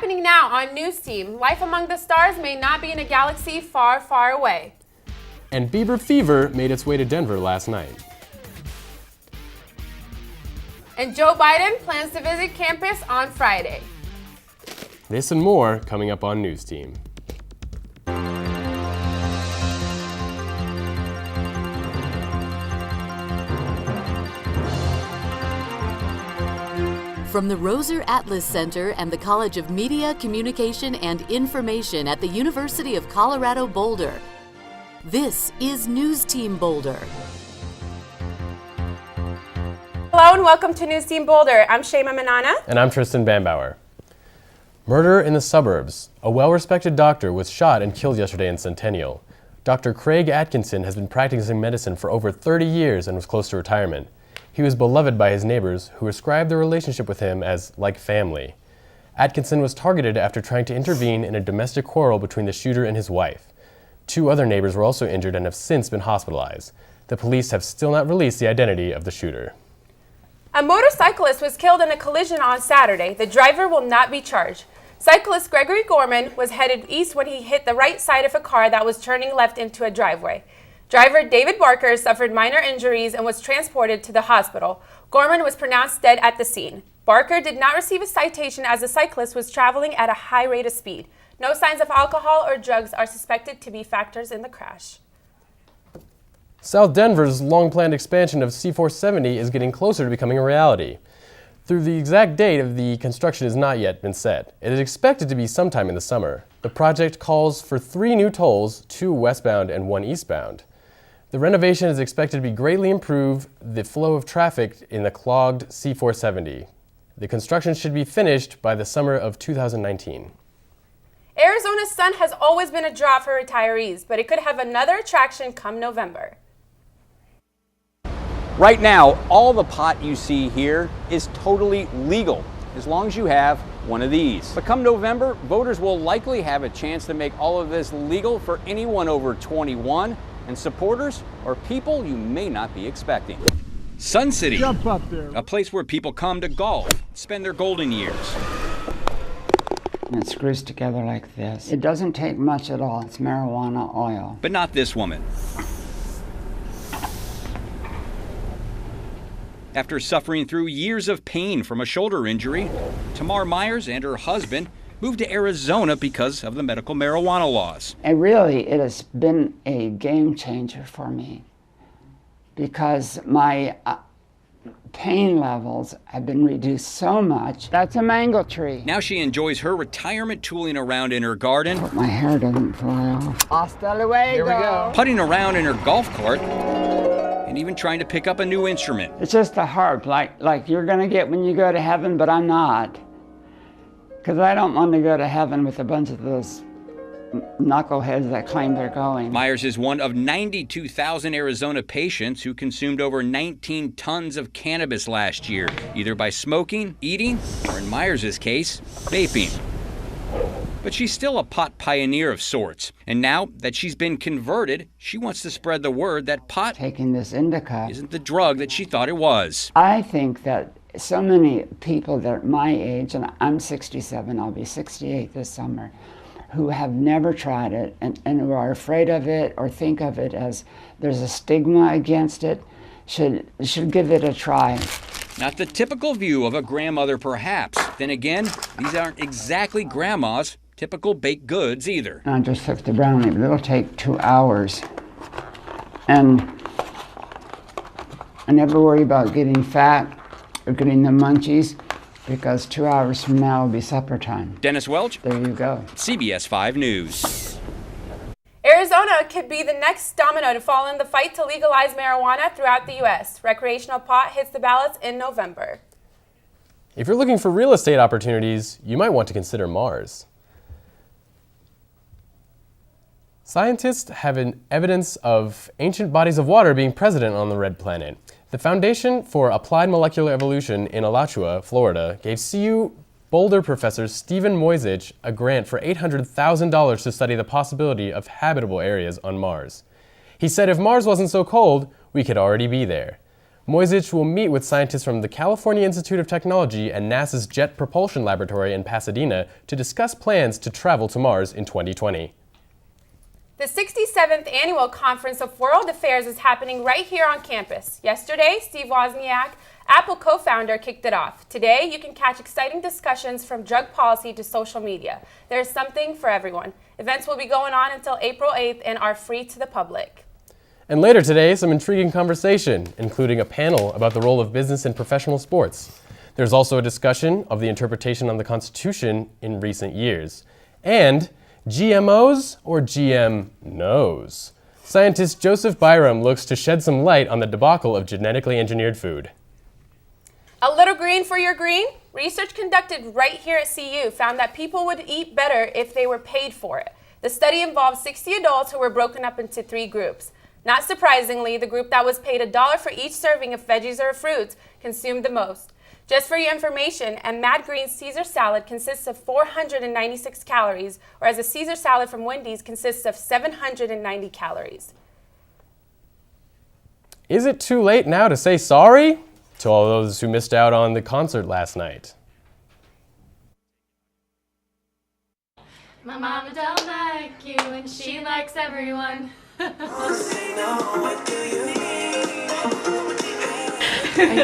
Happening now on NewsTeam, life among the stars may not be in a galaxy far, far away. And Bieber fever made its way to Denver last night. And Joe Biden plans to visit campus on Friday. This and more coming up on NewsTeam. From the Roser Atlas Center and the College of Media, Communication, and Information at the University of Colorado Boulder, this is NewsTeam Boulder. Hello and welcome to NewsTeam Boulder. I'm Shema Manana. And I'm Tristan Bambauer. Murder in the suburbs. A well-respected doctor was shot and killed yesterday in Centennial. Dr. Craig Atkinson has been practicing medicine for over 30 years and was close to retirement. He was beloved by his neighbors, who described their relationship with him as like family. Atkinson was targeted after trying to intervene in a domestic quarrel between the shooter and his wife. 2 other neighbors were also injured and have since been hospitalized. The police have still not released the identity of the shooter. A motorcyclist was killed in a collision on Saturday. The driver will not be charged. Cyclist Gregory Gorman was headed east when he hit the right side of a car that was turning left into a driveway. Driver David Barker suffered minor injuries and was transported to the hospital. Gorman was pronounced dead at the scene. Barker did not receive a citation as the cyclist was traveling at a high rate of speed. No signs of alcohol or drugs are suspected to be factors in the crash. South Denver's long-planned expansion of C470 is getting closer to becoming a reality. Though the exact date of the construction has not yet been set, it is expected to be sometime in the summer. The project calls for 3 new tolls, 2 westbound and 1 eastbound. The renovation is expected to be greatly improve the flow of traffic in the clogged C470. The construction should be finished by the summer of 2019. Arizona's sun has always been a draw for retirees, but it could have another attraction come November. Right now, all the pot you see here is totally legal, as long as you have one of these. But come November, voters will likely have a chance to make all of this legal for anyone over 21, and supporters are people you may not be expecting. Sun City, jump up there. A place where people come to golf, spend their golden years. It screws together like this. It doesn't take much at all. It's marijuana oil. But not this woman. After suffering through years of pain from a shoulder injury, Tamar Myers and her husband moved to Arizona because of the medical marijuana laws. And really, it has been a game changer for me because my pain levels have been reduced so much. That's a mango tree. Now she enjoys her retirement tooling around in her garden. Hope my hair doesn't fly off. Hasta luego. Here we go. Putting around in her golf cart, and even trying to pick up a new instrument. It's just a harp, like you're gonna get when you go to heaven, but I'm not. Because I don't want to go to heaven with a bunch of those knuckleheads that claim they're going. Myers is one of 92,000 Arizona patients who consumed over 19 tons of cannabis last year, either by smoking, eating, or in Myers' case, vaping. But she's still a pot pioneer of sorts. And now that she's been converted, she wants to spread the word that pot Taking this indica isn't the drug that she thought it was. I think that so many people that are my age, and I'm 67, I'll be 68 this summer, who have never tried it and who are afraid of it or think of it as there's a stigma against it, should give it a try. Not the typical view of a grandmother, perhaps. Then again, these aren't exactly grandma's typical baked goods either. I just took the brownie, but it'll take 2 hours. And I never worry about getting fat or getting the munchies, because 2 hours from now will be supper time. Dennis Welch, There you go. CBS 5 News. Arizona could be the next domino to fall in the fight to legalize marijuana throughout the U.S. Recreational pot hits the ballots in November. If you're looking for real estate opportunities, you might want to consider Mars. Scientists have evidence of ancient bodies of water being present on the red planet. The Foundation for Applied Molecular Evolution in Alachua, Florida, gave CU Boulder professor Stephen Moisich a grant for $800,000 to study the possibility of habitable areas on Mars. He said if Mars wasn't so cold, we could already be there. Moisich will meet with scientists from the California Institute of Technology and NASA's Jet Propulsion Laboratory in Pasadena to discuss plans to travel to Mars in 2020. The 67th Annual Conference of World Affairs is happening right here on campus. Yesterday, Steve Wozniak, Apple co-founder, kicked it off. Today, you can catch exciting discussions from drug policy to social media. There's something for everyone. Events will be going on until April 8th and are free to the public. And later today, some intriguing conversation, including a panel about the role of business in professional sports. There's also a discussion of the interpretation of the Constitution in recent years. And GMOs or GM no's? Scientist Joseph Byram looks to shed some light on the debacle of genetically engineered food. A little green for your green? Research conducted right here at CU found that people would eat better if they were paid for it. The study involved 60 adults who were broken up into 3 groups. Not surprisingly, the group that was paid $1 for each serving of veggies or fruits consumed the most. Just for your information, a Mad Green's Caesar salad consists of 496 calories, whereas a Caesar salad from Wendy's consists of 790 calories. Is it too late now to say sorry to all those who missed out on the concert last night? My mama don't like you and she likes everyone. I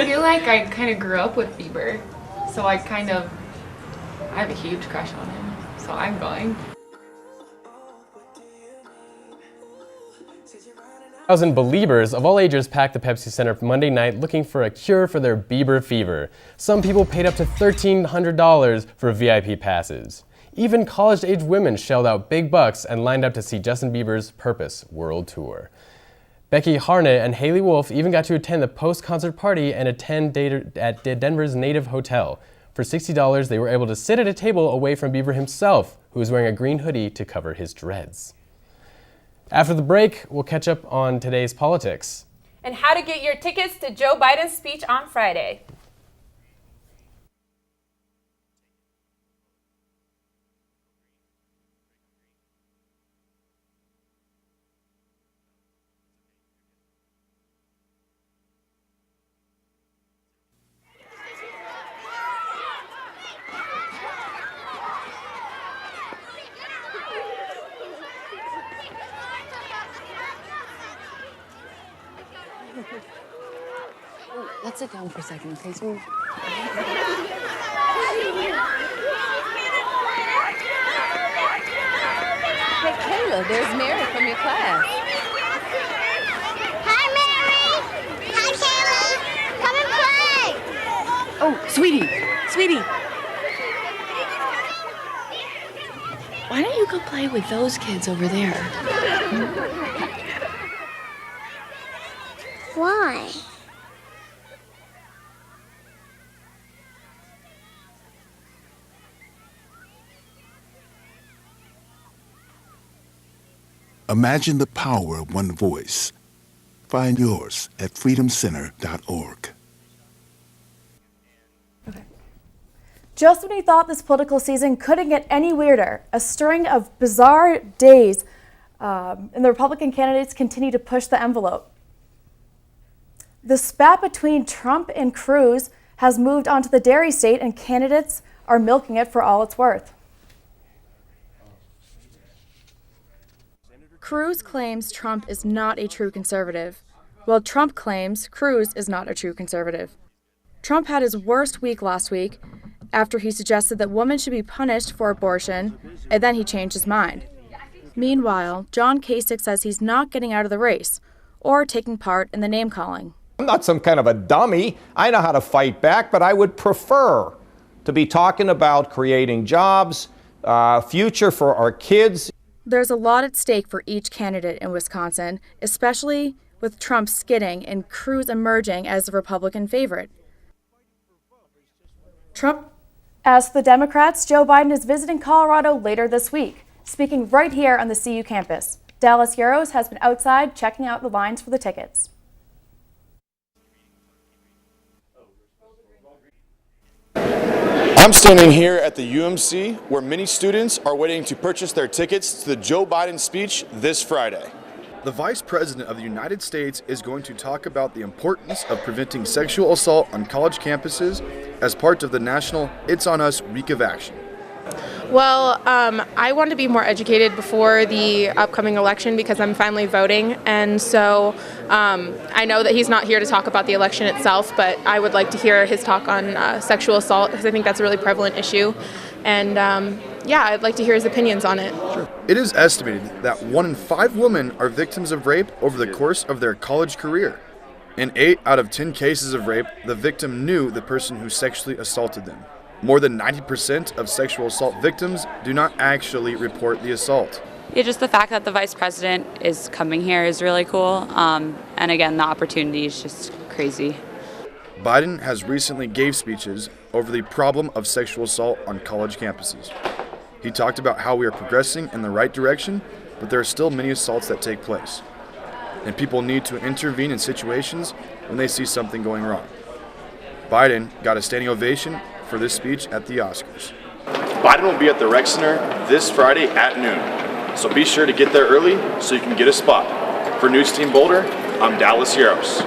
feel like I kind of grew up with Bieber, so I have a huge crush on him, so I'm going. 1,000 Beliebers of all ages packed the Pepsi Center Monday night looking for a cure for their Bieber fever. Some people paid up to $1,300 for VIP passes. Even college-age women shelled out big bucks and lined up to see Justin Bieber's Purpose World Tour. Becky Harnett and Haley Wolf even got to attend the post-concert party and attend at Denver's Native Hotel. For $60, they were able to sit at a table away from Bieber himself, who was wearing a green hoodie to cover his dreads. After the break, we'll catch up on today's politics. And how to get your tickets to Joe Biden's speech on Friday. Let's sit down for a second, okay, sweetie? Hey, Kayla, there's Mary from your class. Hi, Mary. Hi, Kayla. Come and play. Oh, sweetie. Why don't you go play with those kids over there? Why? Imagine the power of one voice. Find yours at freedomcenter.org. Just when you thought this political season couldn't get any weirder, a string of bizarre days and the Republican candidates continue to push the envelope. The spat between Trump and Cruz has moved onto the dairy state, and candidates are milking it for all it's worth. Cruz claims Trump is not a true conservative, while Trump claims Cruz is not a true conservative. Trump had his worst week last week after he suggested that women should be punished for abortion, and then he changed his mind. Meanwhile, John Kasich says he's not getting out of the race or taking part in the name-calling. I'm not some kind of a dummy. I know how to fight back, but I would prefer to be talking about creating jobs, future for our kids. There's a lot at stake for each candidate in Wisconsin, especially with Trump skidding and Cruz emerging as the Republican favorite. Trump. As for the Democrats, Joe Biden is visiting Colorado later this week, speaking right here on the CU campus. Dallas Euros has been outside checking out the lines for the tickets. I'm standing here at the UMC where many students are waiting to purchase their tickets to the Joe Biden speech this Friday. The Vice President of the United States is going to talk about the importance of preventing sexual assault on college campuses as part of the National It's On Us Week of Action. Well, I want to be more educated before the upcoming election because I'm finally voting, and so I know that he's not here to talk about the election itself, but I would like to hear his talk on sexual assault because I think that's a really prevalent issue, and yeah, I'd like to hear his opinions on it. Sure. It is estimated that 1 in 5 women are victims of rape over the course of their college career. In 8 out of 10 cases of rape, the victim knew the person who sexually assaulted them. More than 90% of sexual assault victims do not actually report the assault. Yeah, just the fact that the vice president is coming here is really cool. And again, the opportunity is just crazy. Biden has recently gave speeches over the problem of sexual assault on college campuses. He talked about how we are progressing in the right direction, but there are still many assaults that take place. And people need to intervene in situations when they see something going wrong. Biden got a standing ovation for this speech at the Oscars. Biden will be at the Rec Center this Friday at noon, so be sure to get there early so you can get a spot. For NewsTeam Boulder, I'm Dallas Yaros.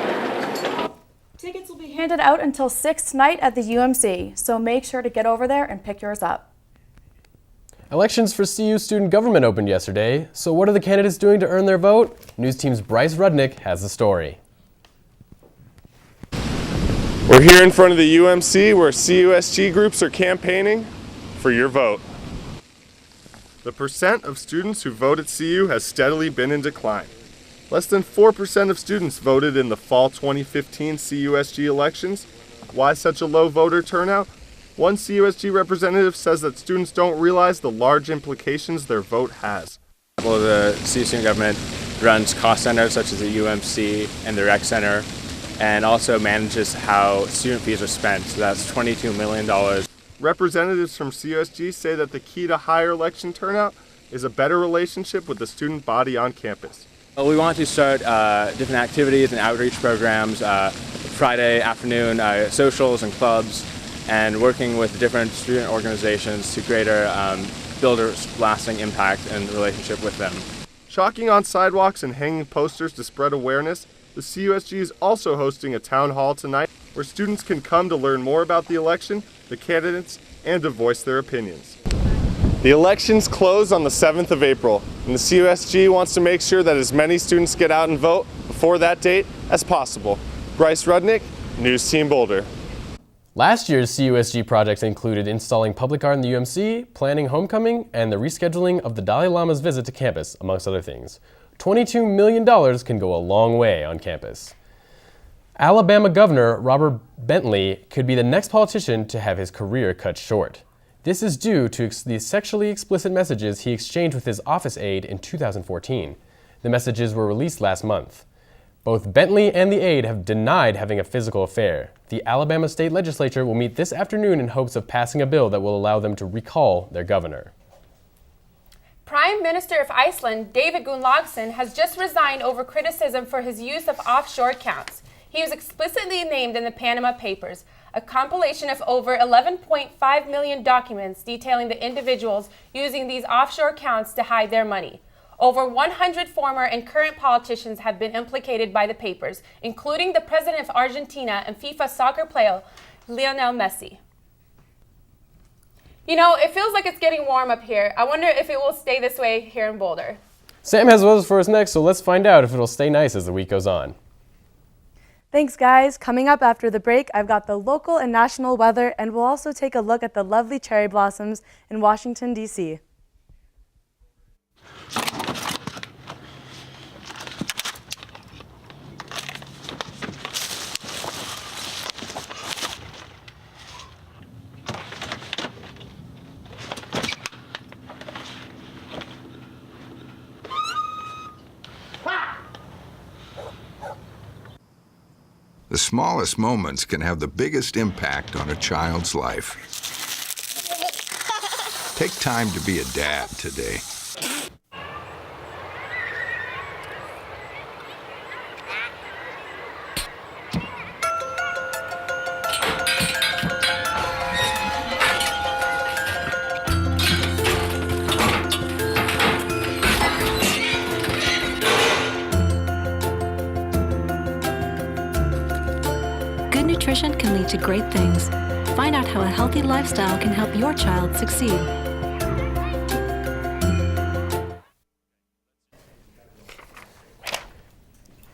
Tickets will be handed out until 6th night at the UMC, so make sure to get over there and pick yours up. Elections for CU student government opened yesterday, so what are the candidates doing to earn their vote? NewsTeam's Bryce Rudnick has the story. We're here in front of the UMC where CUSG groups are campaigning for your vote. The percent of students who vote at CU has steadily been in decline. Less than 4% of students voted in the fall 2015 CUSG elections. Why such a low voter turnout? One CUSG representative says that students don't realize the large implications their vote has. Well, the CU student government runs cost centers such as the UMC and the Rec Center, and also manages how student fees are spent. So that's $22 million. Representatives from CUSG say that the key to higher election turnout is a better relationship with the student body on campus. We want to start different activities and outreach programs, Friday afternoon socials and clubs, and working with different student organizations to build a lasting impact and relationship with them. Chalking on sidewalks and hanging posters to spread awareness, the CUSG is also hosting a town hall tonight where students can come to learn more about the election, the candidates, and to voice their opinions. The elections close on the 7th of April, and the CUSG wants to make sure that as many students get out and vote before that date as possible. Bryce Rudnick, NewsTeam Boulder. Last year's CUSG projects included installing public art in the UMC, planning homecoming, and the rescheduling of the Dalai Lama's visit to campus, amongst other things. $22 million can go a long way on campus. Alabama Governor Robert Bentley could be the next politician to have his career cut short. This is due to the sexually explicit messages he exchanged with his office aide in 2014. The messages were released last month. Both Bentley and the aide have denied having a physical affair. The Alabama state legislature will meet this afternoon in hopes of passing a bill that will allow them to recall their governor. Prime Minister of Iceland, David Gunnlaugsson, has just resigned over criticism for his use of offshore accounts. He was explicitly named in the Panama Papers, a compilation of over 11.5 million documents detailing the individuals using these offshore accounts to hide their money. Over 100 former and current politicians have been implicated by the papers, including the president of Argentina and FIFA soccer player Lionel Messi. You know, it feels like it's getting warm up here. I wonder if it will stay this way here in Boulder. Sam has weather for us next, so let's find out if it'll stay nice as the week goes on. Thanks, guys. Coming up after the break, I've got the local and national weather, and we'll also take a look at the lovely cherry blossoms in Washington, D.C. The smallest moments can have the biggest impact on a child's life. Take time to be a dad today. nutrition can lead to great things. Find out how a healthy lifestyle can help your child succeed.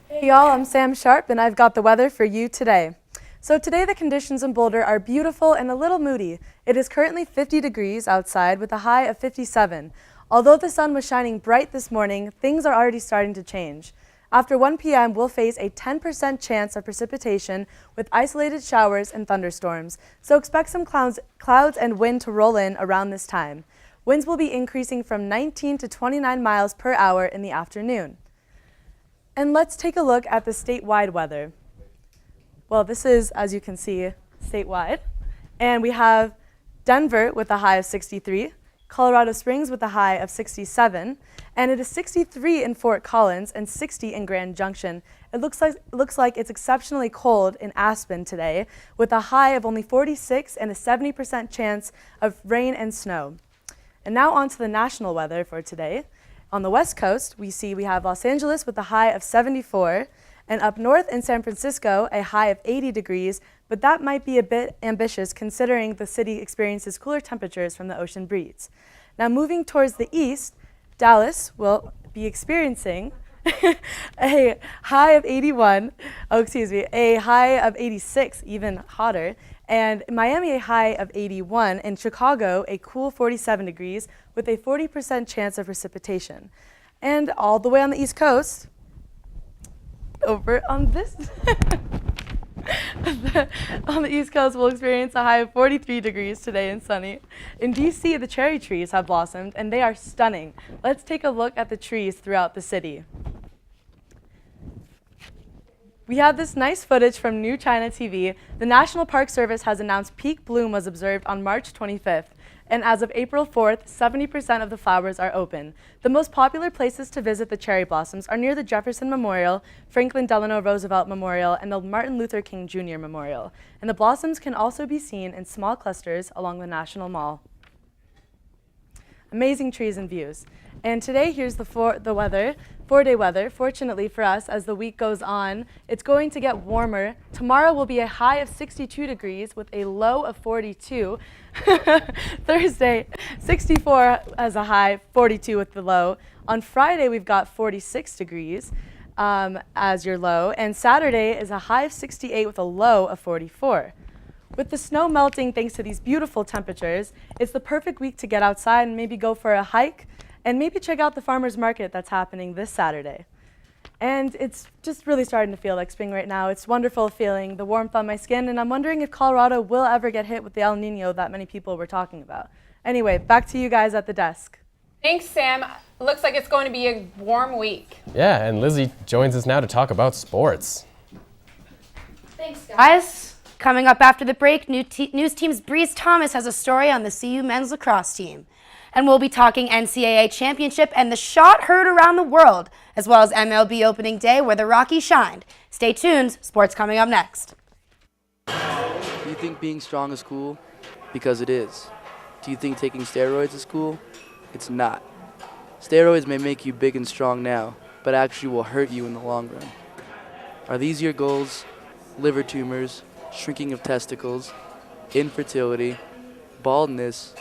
Hey y'all, I'm Sam Sharp and I've got the weather for you today. So today the conditions in Boulder are beautiful and a little moody. It is currently 50 degrees outside with a high of 57. Although the sun was shining bright this morning, things are already starting to change. After 1 p.m., we'll face a 10% chance of precipitation with isolated showers and thunderstorms, so expect some clouds and wind to roll in around this time. Winds will be increasing from 19 to 29 miles per hour in the afternoon. And let's take a look at the statewide weather. Well, this is, as you can see, statewide. And we have Denver with a high of 63, Colorado Springs with a high of 67, and it is 63 in Fort Collins and 60 in Grand Junction. It looks like it's exceptionally cold in Aspen today with a high of only 46 and a 70% chance of rain and snow. And now on to the national weather for today. On the West Coast, we have Los Angeles with a high of 74, and up north in San Francisco, a high of 80 degrees, but that might be a bit ambitious considering the city experiences cooler temperatures from the ocean breeze. Now moving towards the east, Dallas will be experiencing a high of 81, a high of 86, even hotter, and Miami a high of 81, and Chicago a cool 47 degrees with a 40% chance of precipitation. And all the way on the East Coast, over on this, on the East Coast, we'll experience a high of 43 degrees today and sunny. In DC, the cherry trees have blossomed and they are stunning. Let's take a look at the trees throughout the city. We have this nice footage from New China TV. The National Park Service has announced peak bloom was observed on March 25th. And as of April 4th, 70% of the flowers are open. The most popular places to visit the cherry blossoms are near the Jefferson Memorial, Franklin Delano Roosevelt Memorial, and the Martin Luther King Jr. Memorial. And the blossoms can also be seen in small clusters along the National Mall. Amazing trees and views. And today, here's the weather, 4-day weather. Fortunately for us, as the week goes on, it's going to get warmer. Tomorrow will be a high of 62 degrees with a low of 42. Thursday, 64 as a high, 42 with the low. On Friday, we've got 46 degrees as your low. And Saturday is a high of 68 with a low of 44. With the snow melting thanks to these beautiful temperatures, it's the perfect week to get outside and maybe go for a hike and maybe check out the farmer's market that's happening this Saturday. And it's just really starting to feel like spring right now. It's wonderful feeling the warmth on my skin, and I'm wondering if Colorado will ever get hit with the El Nino that many people were talking about. Anyway, back to you guys at the desk. Thanks, Sam. Looks like it's going to be a warm week. Yeah, and Lizzie joins us now to talk about sports. Thanks, guys. Coming up after the break, News Team's Breeze Thomas has a story on the CU men's lacrosse team. And we'll be talking NCAA championship and the shot heard around the world, as well as MLB opening day where the Rockies shined. Stay tuned, sports coming up next. Do you think being strong is cool? Because it is. Do you think taking steroids is cool? It's not. Steroids may make you big and strong now, but actually will hurt you in the long run. Are these your goals? Liver tumors, shrinking of testicles, infertility, baldness,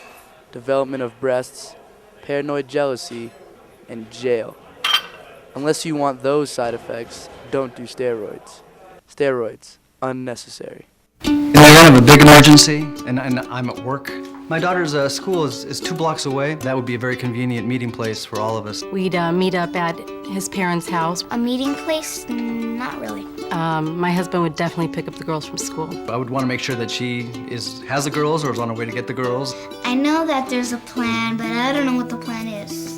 development of breasts, paranoid jealousy, and jail. Unless you want those side effects, don't do steroids. Steroids, unnecessary. In the event of a big emergency, and I'm at work, my daughter's school is 2 blocks away. That would be a very convenient meeting place for all of us. We'd meet up at his parents' house. A meeting place? Not really. My husband would definitely pick up the girls from school. I would want to make sure that she has the girls or is on her way to get the girls. I know that there's a plan, but I don't know what the plan is.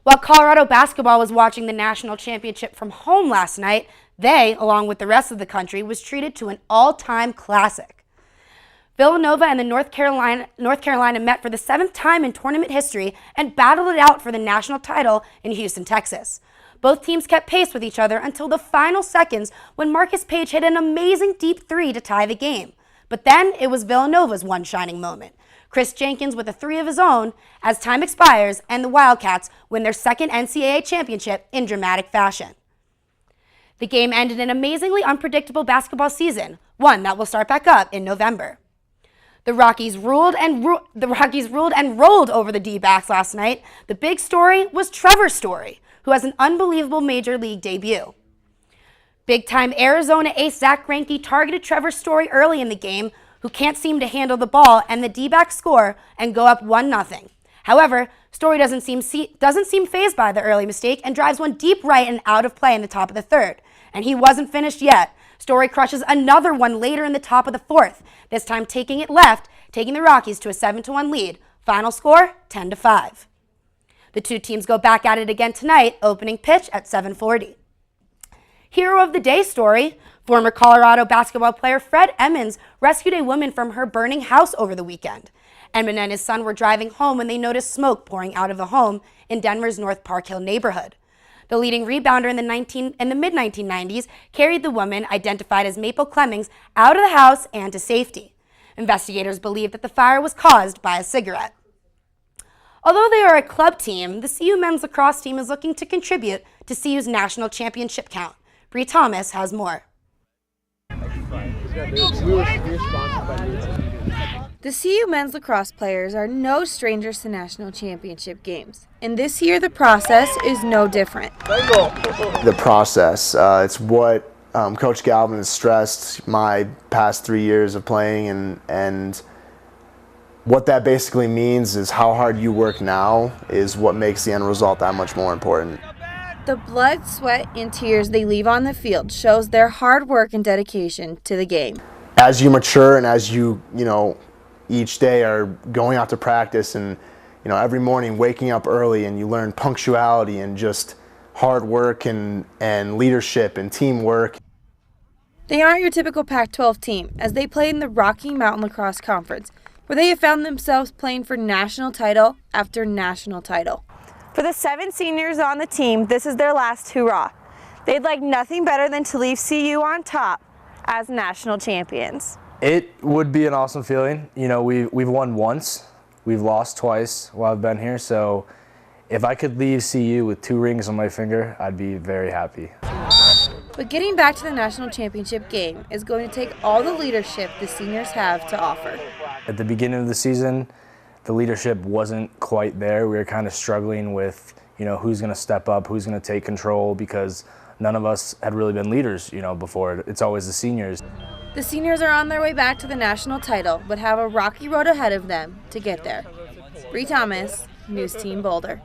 While Colorado basketball was watching the national championship from home last night, they, along with the rest of the country, was treated to an all-time classic. Villanova and the North Carolina met for the 7th time in tournament history and battled it out for the national title in Houston, Texas. Both teams kept pace with each other until the final seconds when Marcus Paige hit an amazing deep three to tie the game. But then it was Villanova's one shining moment. Chris Jenkins with a 3 of his own as time expires and the Wildcats win their second NCAA championship in dramatic fashion. The game ended an amazingly unpredictable basketball season, one that will start back up in November. The Rockies ruled and rolled over the D-backs last night. The big story was Trevor Story, who has an unbelievable major league debut. Big-time Arizona ace Zach Greinke targeted Trevor Story early in the game, who can't seem to handle the ball, and the D-backs score and go up 1-0. However, Story doesn't seem fazed by the early mistake and drives one deep right and out of play in the top of the third. And he wasn't finished yet. Story crushes another one later in the top of the fourth, this time taking it left, taking the Rockies to a 7-1 lead. Final score, 10-5. The two teams go back at it again tonight, opening pitch at 7:40. Hero of the day story, former Colorado basketball player Fred Emmons rescued a woman from her burning house over the weekend. Emmons and his son were driving home when they noticed smoke pouring out of a home in Denver's North Park Hill neighborhood. The leading rebounder in the mid-1990s carried the woman, identified as Maple Clemmings, out of the house and to safety. Investigators believe that the fire was caused by a cigarette. Although they are a club team, the CU men's lacrosse team is looking to contribute to CU's national championship count. Bree Thomas has more. The CU men's lacrosse players are no strangers to national championship games, and this year the process is no different. The process, it's what Coach Galvin has stressed my past 3 years of playing, and what that basically means is how hard you work now is what makes the end result that much more important. The blood, sweat, and tears they leave on the field shows their hard work and dedication to the game. As you mature and as you each day are going out to practice and every morning waking up early, and you learn punctuality and just hard work and leadership and teamwork. They aren't your typical Pac-12 team, as they play in the Rocky Mountain Lacrosse Conference, where they have found themselves playing for national title after national title. For the 7 seniors on the team, this is their last hurrah. They'd like nothing better than to leave CU on top as national champions. It would be an awesome feeling. We've won once, we've lost twice while I've been here, so if I could leave CU with 2 rings on my finger, I'd be very happy. But getting back to the national championship game is going to take all the leadership the seniors have to offer. At the beginning of the season, the leadership wasn't quite there. We were kind of struggling with, who's going to step up, who's going to take control, because none of us had really been leaders, before. It's always the seniors. The seniors are on their way back to the national title, but have a rocky road ahead of them to get there. Bree Thomas, NewsTeam Boulder.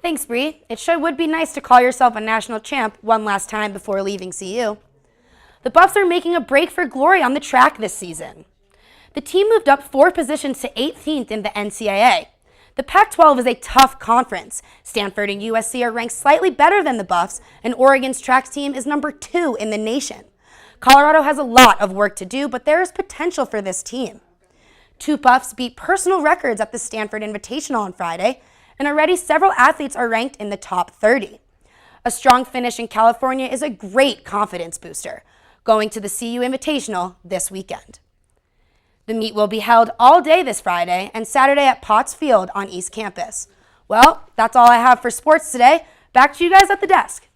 Thanks, Bree. It sure would be nice to call yourself a national champ one last time before leaving CU. The Buffs are making a break for glory on the track this season. The team moved up 4 positions to 18th in the NCAA. The Pac-12 is a tough conference. Stanford and USC are ranked slightly better than the Buffs, and Oregon's track team is number 2 in the nation. Colorado has a lot of work to do, but there is potential for this team. 2 Buffs beat personal records at the Stanford Invitational on Friday, and already several athletes are ranked in the top 30. A strong finish in California is a great confidence booster, going to the CU Invitational this weekend. The meet will be held all day this Friday and Saturday at Potts Field on East Campus. Well, that's all I have for sports today. Back to you guys at the desk.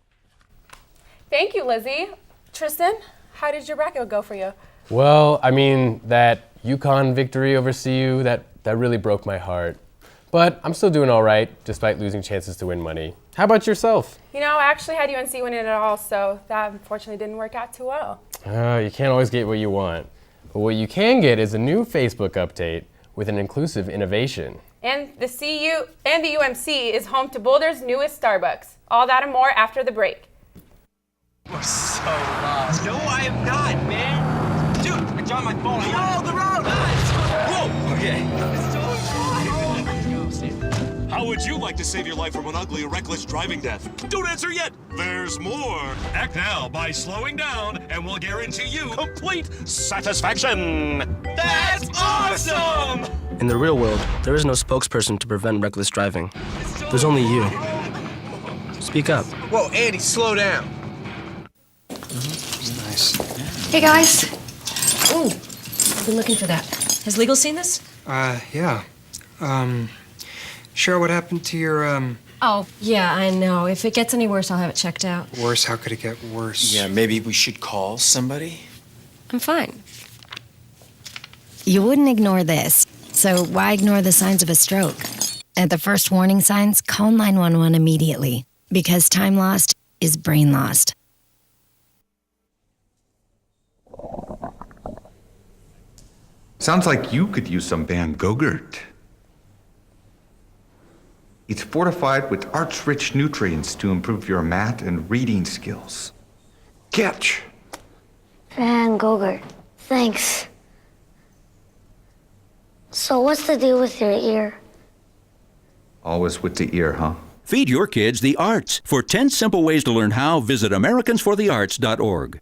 Thank you, Lizzie. Tristan, how did your bracket go for you? Well, that UConn victory over CU, that really broke my heart. But I'm still doing all right, despite losing chances to win money. How about yourself? I actually had UNC winning it all, so that unfortunately didn't work out too well. You can't always get what you want. But what you can get is a new Facebook update with an inclusive innovation. And the CU and the UMC is home to Boulder's newest Starbucks. All that and more after the break. You're so lost. No, I am not, man. Dude, I dropped my phone. Yo, the road! Whoa! Okay. How would you like to save your life from an ugly or reckless driving death? Don't answer yet. There's more. Act now by slowing down, and we'll guarantee you complete satisfaction. That's awesome! In the real world, there is no spokesperson to prevent reckless driving. There's only you. Speak up. Whoa, Andy, slow down. Nice. Hey, guys. Ooh, I've been looking for that. Has legal seen this? Yeah. Cheryl, what happened to your, Oh, yeah, I know. If it gets any worse, I'll have it checked out. Worse? How could it get worse? Yeah, maybe we should call somebody? I'm fine. You wouldn't ignore this, so why ignore the signs of a stroke? At the first warning signs, call 911 immediately, because time lost is brain lost. Sounds like you could use some Van Gogurt. It's fortified with arch-rich nutrients to improve your math and reading skills. Catch! Van Gogurt. Thanks. So what's the deal with your ear? Always with the ear, huh? Feed your kids the arts. For 10 simple ways to learn how, visit AmericansForTheArts.org.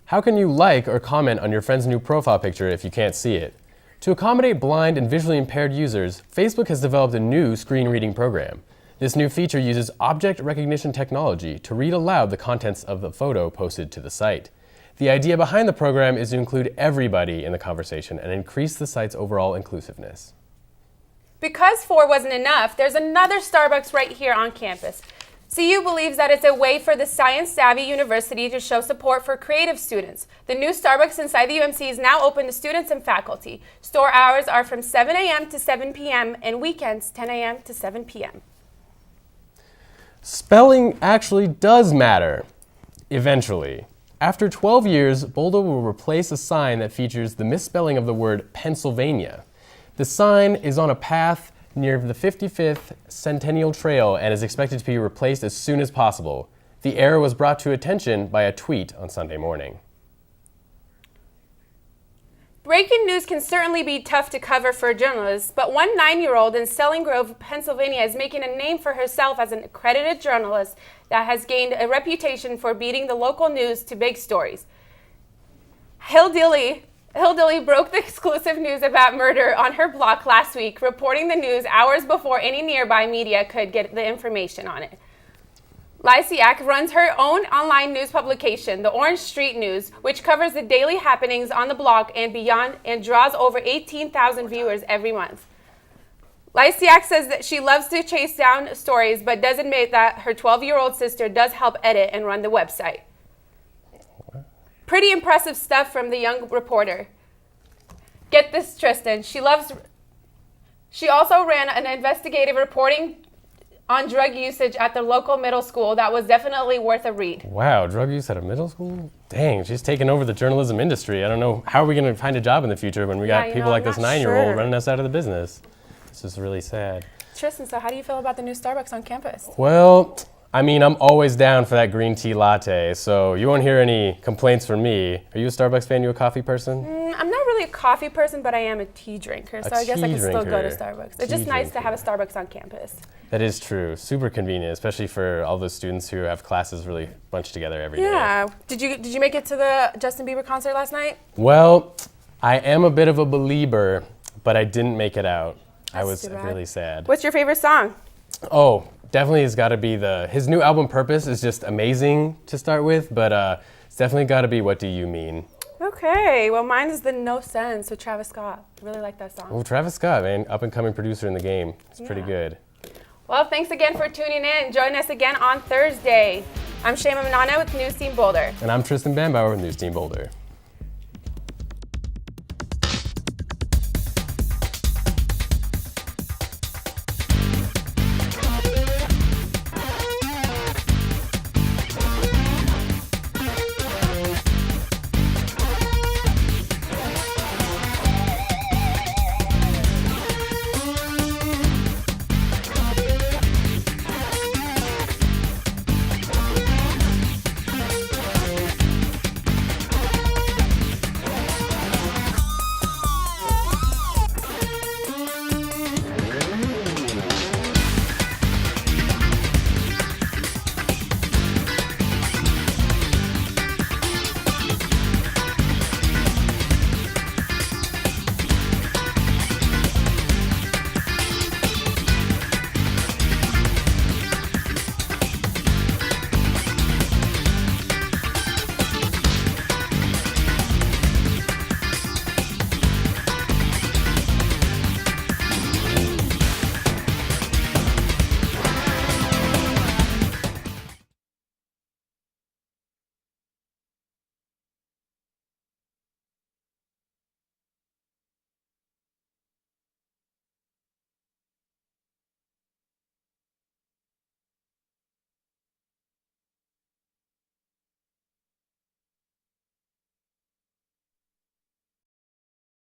How can you like or comment on your friend's new profile picture if you can't see it? To accommodate blind and visually impaired users, Facebook has developed a new screen reading program. This new feature uses object recognition technology to read aloud the contents of the photo posted to the site. The idea behind the program is to include everybody in the conversation and increase the site's overall inclusiveness. Because 4 wasn't enough, there's another Starbucks right here on campus. CU believes that it's a way for the science-savvy university to show support for creative students. The new Starbucks inside the UMC is now open to students and faculty. Store hours are from 7 a.m. to 7 p.m. and weekends 10 a.m. to 7 p.m. Spelling actually does matter. Eventually. After 12 years, Boulder will replace a sign that features the misspelling of the word Pennsylvania. The sign is on a path near the 55th Centennial Trail and is expected to be replaced as soon as possible. The error was brought to attention by a tweet on Sunday morning. Breaking news can certainly be tough to cover for journalists, but one 9-year-old in Selling Grove, Pennsylvania is making a name for herself as an accredited journalist that has gained a reputation for beating the local news to big stories. Hillbilly broke the exclusive news about murder on her blog last week, reporting the news hours before any nearby media could get the information on it. Lysiak runs her own online news publication, the Orange Street News, which covers the daily happenings on the block and beyond and draws over 18,000 viewers every month. Lysiak says that she loves to chase down stories, but does admit that her 12-year-old sister does help edit and run the website. Pretty impressive stuff from the young reporter. Get this, Tristan. She also ran an investigative reporting on drug usage at the local middle school that was definitely worth a read. Wow, drug use at a middle school? Dang, she's taking over the journalism industry. I don't know, how are we going to find a job in the future when we got people like this 9-year-old running us out of the business? This is really sad. Tristan, so how do you feel about the new Starbucks on campus? Well, I mean, I'm always down for that green tea latte, so you won't hear any complaints from me. Are you a Starbucks fan? You a coffee person? I'm not really a coffee person, but I am a tea drinker, so I guess I can still go to Starbucks. It's just nice to have a Starbucks on campus. That is true. Super convenient, especially for all those students who have classes really bunched together every day. Yeah. Did you make it to the Justin Bieber concert last night? Well, I am a bit of a believer, but I didn't make it out. I was too bad. really sad. What's your favorite song? Oh, definitely has got to be his new album Purpose is just amazing to start with, but it's definitely got to be What Do You Mean? Okay, well mine is the No Sense with Travis Scott. I really like that song. Oh, Travis Scott, man, up and coming producer in the game. It's pretty good. Well, thanks again for tuning in. Join us again on Thursday. I'm Shema Manana with NewsTeam Boulder. And I'm Tristan Bambauer with NewsTeam Boulder.